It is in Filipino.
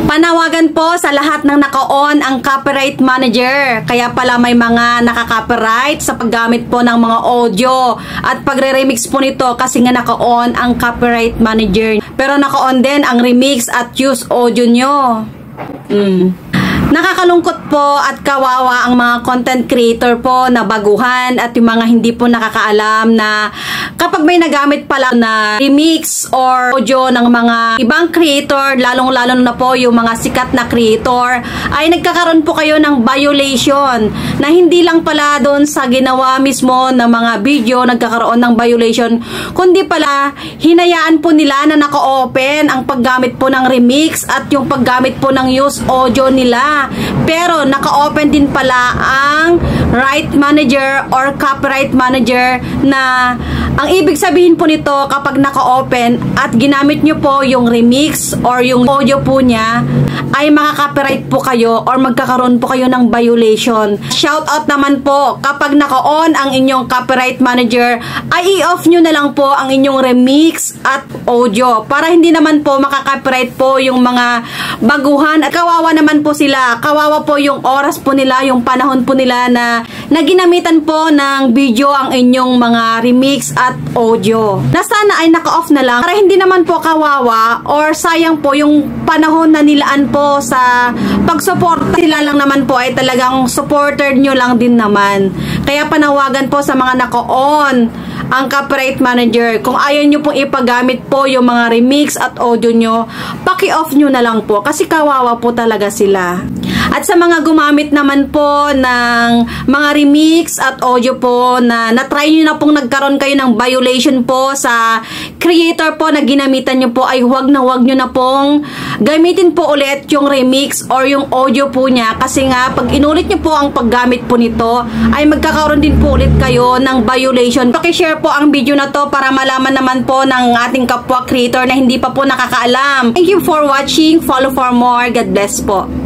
Panawagan po sa lahat ng naka-on ang copyright manager. Kaya pala may mga nakaka-copyright sa paggamit po ng mga audio at pagre-remix po nito kasi nga naka-on ang copyright manager. Pero naka-on din ang remix at use audio nyo. Nakakalungkot po at kawawa ang mga content creator po na baguhan at yung mga hindi po nakakaalam na kapag may nagamit pala na remix or audio ng mga ibang creator, lalong-lalo na po yung mga sikat na creator, ay nagkakaroon po kayo ng violation na hindi lang pala doon sa ginawa mismo ng mga video nagkakaroon ng violation, kundi pala hinayaan po nila na naka-open ang paggamit po ng remix at yung paggamit po ng use audio nila. Pero naka-open din pala ang right manager or copyright manager na ang ibig sabihin po nito kapag naka-open at ginamit nyo po yung remix or yung audio po niya ay makaka-copyright po kayo or magkakaroon po kayo ng violation. Shout out naman po kapag naka-on ang inyong copyright manager ay i-off nyo na lang po ang inyong remix at audio para hindi naman po makaka-copyright po yung mga baguhan at kawawa naman po sila. Kawawa po yung oras po nila, yung panahon po nila na ginamitan po ng video ang inyong mga remix at audio. Na sana ay naka-off na lang para hindi naman po kawawa or sayang po yung panahon na nilaan po sa pag-support. Sila lang naman po ay talagang supporter nyo lang din naman. Kaya panawagan po sa mga naka-on ang copyright manager. Kung ayaw nyo pong ipagamit po yung mga remix at audio nyo, paki-off nyo na lang po kasi kawawa po talaga sila. At sa mga gumamit naman po ng mga remix at audio po na na-try nyo na pong nagkaroon kayo ng violation po sa creator po na ginamitan nyo po, ay huwag nyo na pong gamitin po ulit yung remix or yung audio po niya kasi nga pag inulit nyo po ang paggamit po nito ay magkakaroon din po ulit kayo ng violation. Paki-share po ang video na to para malaman naman po ng ating kapwa creator na hindi pa po nakakaalam. Thank you for watching. Follow for more. God bless po.